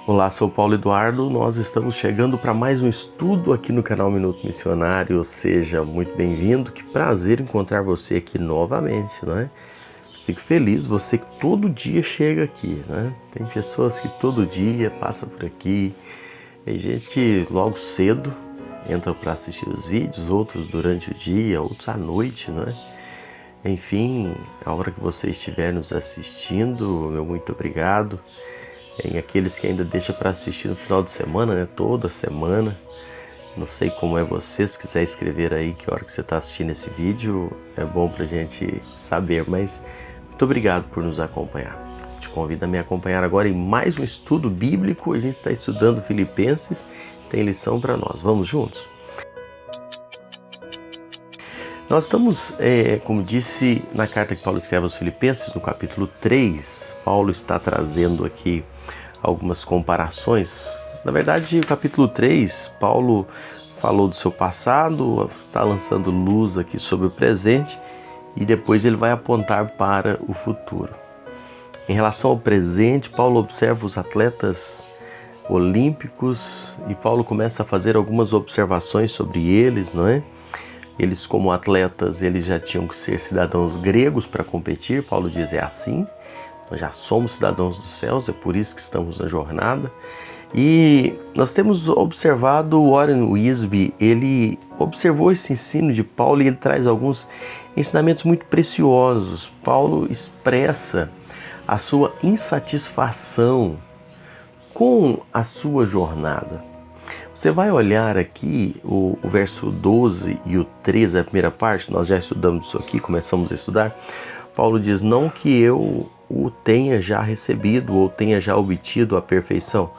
Olá, sou Paulo Eduardo, nós estamos chegando para mais um estudo aqui no canal Minuto Missionário. Seja muito bem-vindo, que prazer encontrar você aqui novamente, não é? Fico feliz, você que todo dia chega aqui, né? Tem pessoas que todo dia passam por aqui, tem gente que logo cedo entra para assistir os vídeos, outros durante o dia, outros à noite, não é? Enfim, a hora que você estiver nos assistindo, meu muito obrigado. E aqueles que ainda deixam para assistir no final de semana, né? Toda semana. Não sei como é você, se quiser escrever aí que hora que você está assistindo esse vídeo, é bom para a gente saber, mas muito obrigado por nos acompanhar. Te convido a me acompanhar agora em mais um estudo bíblico. A gente está estudando Filipenses, tem lição para nós. Vamos juntos? Nós estamos, como disse na carta que Paulo escreve aos Filipenses, no capítulo 3, Paulo está trazendo aqui algumas comparações. Na verdade, o capítulo 3, Paulo falou do seu passado, está lançando luz aqui sobre o presente e depois ele vai apontar para o futuro. Em relação ao presente, Paulo observa os atletas olímpicos e Paulo começa a fazer algumas observações sobre eles, não é? Eles, como atletas, eles já tinham que ser cidadãos gregos para competir. Paulo diz, é assim, nós já somos cidadãos dos céus, é por isso que estamos na jornada. E nós temos observado o Warren Wiersbe, ele observou esse ensino de Paulo e ele traz alguns ensinamentos muito preciosos. Paulo expressa a sua insatisfação com a sua jornada. Você vai olhar aqui o verso 12 e o 13, a primeira parte, nós já estudamos isso aqui, começamos a estudar. Paulo diz, não que eu o tenha já recebido ou tenha já obtido a perfeição,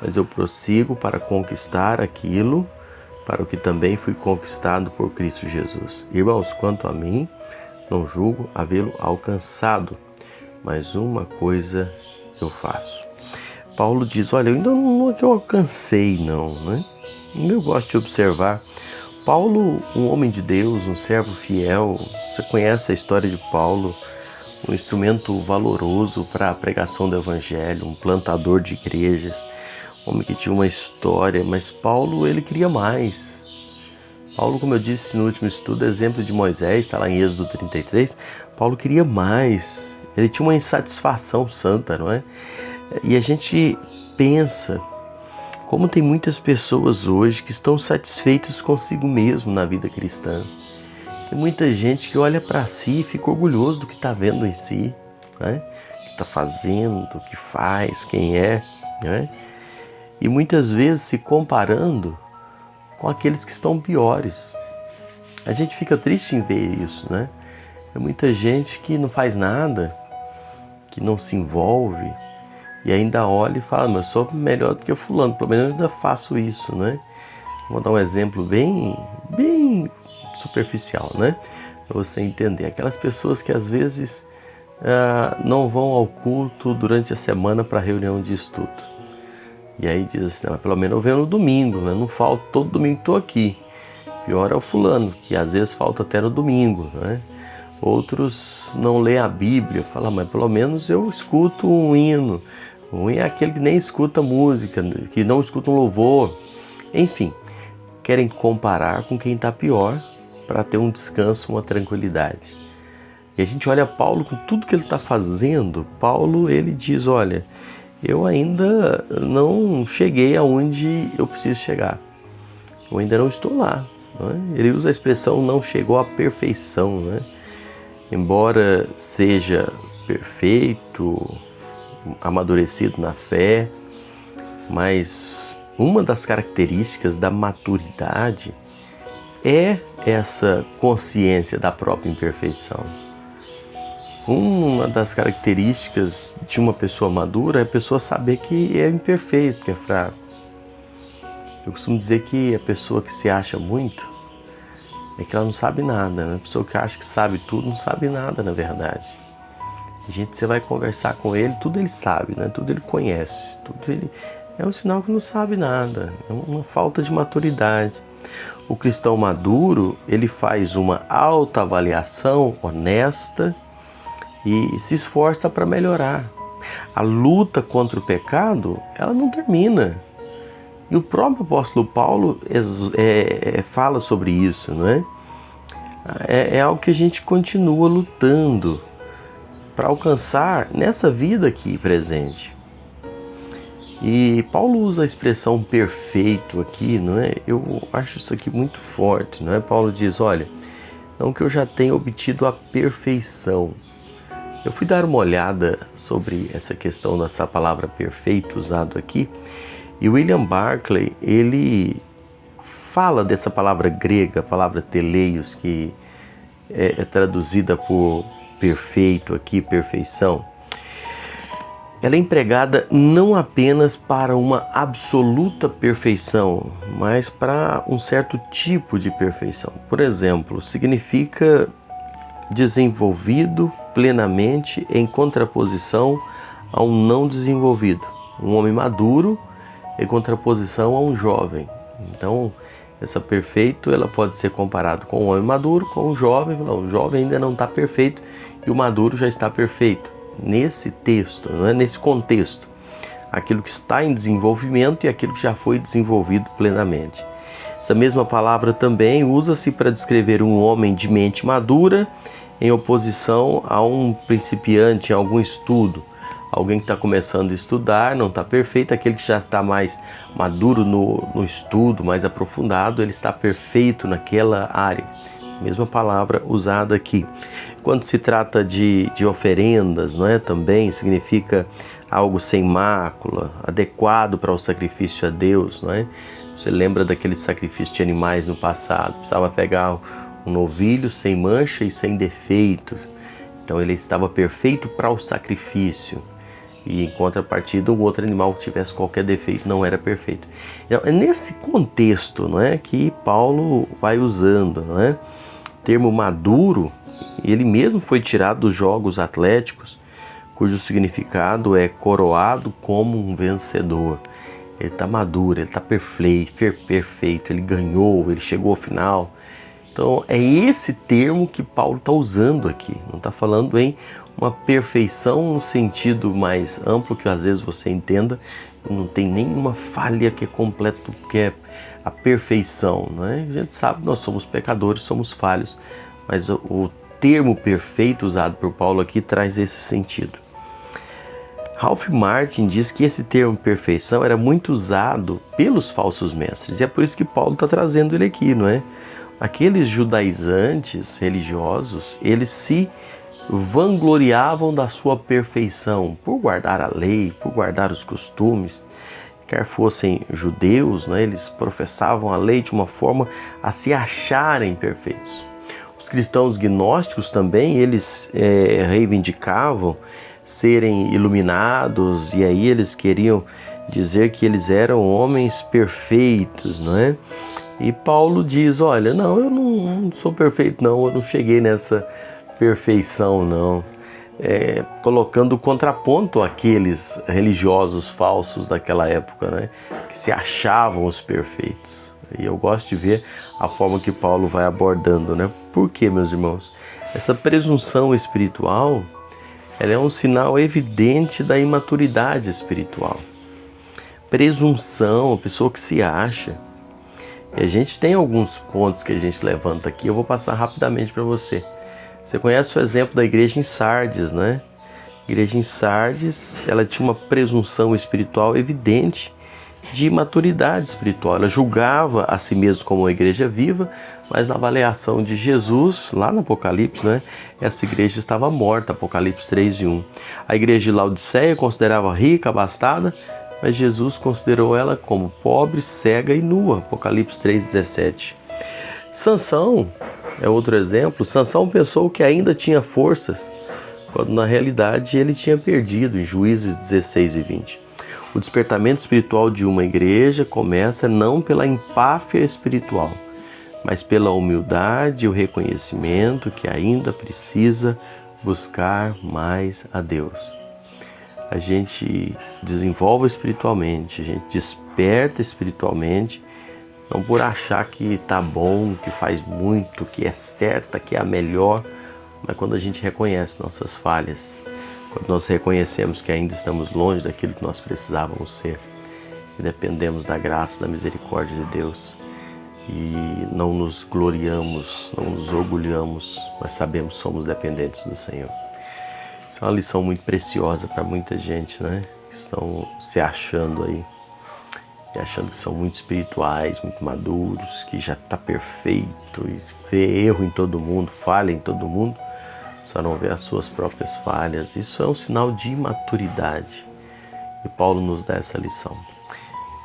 mas eu prossigo para conquistar aquilo para o que também fui conquistado por Cristo Jesus. Irmãos, quanto a mim, não julgo havê-lo alcançado, mas uma coisa eu faço. Paulo diz, olha, eu ainda não é que eu alcancei não, né? Eu gosto de observar. Paulo, um homem de Deus, um servo fiel, você conhece a história de Paulo, um instrumento valoroso para a pregação do evangelho, um plantador de igrejas, um homem que tinha uma história, mas Paulo, ele queria mais. Paulo, como eu disse no último estudo, exemplo de Moisés, está lá em Êxodo 33, Paulo queria mais, ele tinha uma insatisfação santa, não é? E a gente pensa como tem muitas pessoas hoje que estão satisfeitos consigo mesmo na vida cristã. Tem muita gente que olha para si e fica orgulhoso do que está vendo em si, né? O que está fazendo, o que faz, quem é, né? E muitas vezes se comparando com aqueles que estão piores. A gente fica triste em ver isso, né? Tem muita gente que não faz nada, que não se envolve, e ainda olha e fala, mas eu sou melhor do que o fulano, pelo menos eu ainda faço isso, né? Vou dar um exemplo bem superficial, né? Para você entender. Aquelas pessoas que às vezes não vão ao culto durante a semana para reunião de estudo. E aí diz assim, pelo menos eu venho no domingo, né? Não falto, todo domingo estou aqui. Pior é o fulano, que às vezes falta até no domingo, né? Outros não lê a Bíblia, falam, mas pelo menos eu escuto um hino. Um hino é aquele que nem escuta música, que não escuta um louvor. Enfim, querem comparar com quem está pior para ter um descanso, uma tranquilidade. E a gente olha Paulo com tudo que ele está fazendo. Paulo, ele diz, olha, eu ainda não cheguei aonde eu preciso chegar. Eu ainda não estou lá. Não é? Ele usa a expressão não chegou à perfeição, né? Embora seja perfeito, amadurecido na fé, mas uma das características da maturidade é essa consciência da própria imperfeição. Uma das características de uma pessoa madura é a pessoa saber que é imperfeito, que é fraco. Eu costumo dizer que a pessoa que se acha muito é que ela não sabe nada, né? A pessoa que acha que sabe tudo não sabe nada, na verdade. A gente, você vai conversar com ele, tudo ele sabe, né? Tudo ele conhece, tudo ele... É um sinal que não sabe nada, é uma falta de maturidade. O cristão maduro, ele faz uma autoavaliação honesta e se esforça para melhorar. A luta contra o pecado, ela não termina. E o próprio apóstolo Paulo fala sobre isso, não é? É algo que a gente continua lutando para alcançar nessa vida aqui presente. E Paulo usa a expressão perfeito aqui, não é? Eu acho isso aqui muito forte, não é? Paulo diz, olha, não que eu já tenha obtido a perfeição. Eu fui dar uma olhada sobre essa questão dessa palavra perfeito usado aqui, e William Barclay, ele fala dessa palavra grega, a palavra teleios, que é traduzida por perfeito aqui, perfeição. Ela é empregada não apenas para uma absoluta perfeição, mas para um certo tipo de perfeição. Por exemplo, significa desenvolvido plenamente em contraposição a um não desenvolvido. Um homem maduro em contraposição a um jovem. Então, essa perfeito, ela pode ser comparado com um homem maduro, com um jovem. Não, o jovem ainda não está perfeito e o maduro já está perfeito. Nesse texto, não é? Nesse contexto, aquilo que está em desenvolvimento e aquilo que já foi desenvolvido plenamente. Essa mesma palavra também usa-se para descrever um homem de mente madura em oposição a um principiante em algum estudo. Alguém que está começando a estudar, não está perfeito, aquele que já está mais maduro no estudo, mais aprofundado, ele está perfeito naquela área. Mesma palavra usada aqui. Quando se trata de oferendas, não é? Também significa algo sem mácula, adequado para o sacrifício a Deus, não é? Você lembra daquele sacrifício de animais no passado? Precisava pegar um novilho sem mancha e sem defeito. Então ele estava perfeito para o sacrifício. E em contrapartida, um outro animal que tivesse qualquer defeito não era perfeito. Então, é nesse contexto, não é, que Paulo vai usando, não é? O termo maduro, ele mesmo foi tirado dos jogos atléticos, cujo significado é coroado como um vencedor. Ele está maduro, ele está perfeito, ele ganhou, ele chegou ao final. Então é esse termo que Paulo está usando aqui, não está falando em uma perfeição no sentido mais amplo, que às vezes você entenda, não tem nenhuma falha que é completo, que é a perfeição, não é? A gente sabe que nós somos pecadores, somos falhos, mas o termo perfeito usado por Paulo aqui traz esse sentido. Ralph Martin diz que esse termo perfeição era muito usado pelos falsos mestres, e é por isso que Paulo está trazendo ele aqui, não é? Aqueles judaizantes religiosos, eles se vangloriavam da sua perfeição, por guardar a lei, por guardar os costumes, quer fossem judeus, né, eles professavam a lei de uma forma a se acharem perfeitos. Os cristãos gnósticos também, eles reivindicavam serem iluminados, e aí eles queriam dizer que eles eram homens perfeitos, não é? E Paulo diz, olha, não, eu não sou perfeito não, eu não cheguei nessa perfeição não, colocando contraponto àqueles religiosos falsos daquela época, né, que se achavam os perfeitos. E eu gosto de ver a forma que Paulo vai abordando, né? Por quê, meus irmãos? Essa presunção espiritual, ela é um sinal evidente da imaturidade espiritual. Presunção, a pessoa que se acha. E a gente tem alguns pontos que a gente levanta aqui, eu vou passar rapidamente para você. Você conhece o exemplo da igreja em Sardes, né? A igreja em Sardes, ela tinha uma presunção espiritual evidente de maturidade espiritual. Ela julgava a si mesma como uma igreja viva, mas na avaliação de Jesus, lá no Apocalipse, né, essa igreja estava morta, Apocalipse 3:1. A igreja de Laodiceia considerava rica, abastada, mas Jesus considerou ela como pobre, cega e nua, Apocalipse 3:17. Sansão é outro exemplo. Sansão pensou que ainda tinha forças, quando na realidade ele tinha perdido, em Juízes 16:20. O despertamento espiritual de uma igreja começa não pela empáfia espiritual, mas pela humildade e o reconhecimento que ainda precisa buscar mais a Deus. A gente desenvolve espiritualmente, a gente desperta espiritualmente, não por achar que está bom, que faz muito, que é certa, que é a melhor, mas quando a gente reconhece nossas falhas, quando nós reconhecemos que ainda estamos longe daquilo que nós precisávamos ser e dependemos da graça, da misericórdia de Deus e não nos gloriamos, não nos orgulhamos, mas sabemos que somos dependentes do Senhor. Isso é uma lição muito preciosa para muita gente, né? Que estão se achando aí e achando que são muito espirituais, muito maduros, que já está perfeito e vê erro em todo mundo, falha em todo mundo, só não vê as suas próprias falhas. Isso é um sinal de imaturidade e Paulo nos dá essa lição.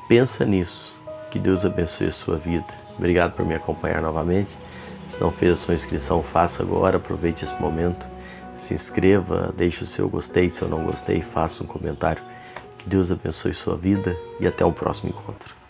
Pensa nisso, que Deus abençoe a sua vida. Obrigado por me acompanhar novamente. Se não fez a sua inscrição, faça agora, aproveite esse momento. Se inscreva, deixe o seu gostei, se eu não gostei, faça um comentário. Que Deus abençoe sua vida e até o próximo encontro.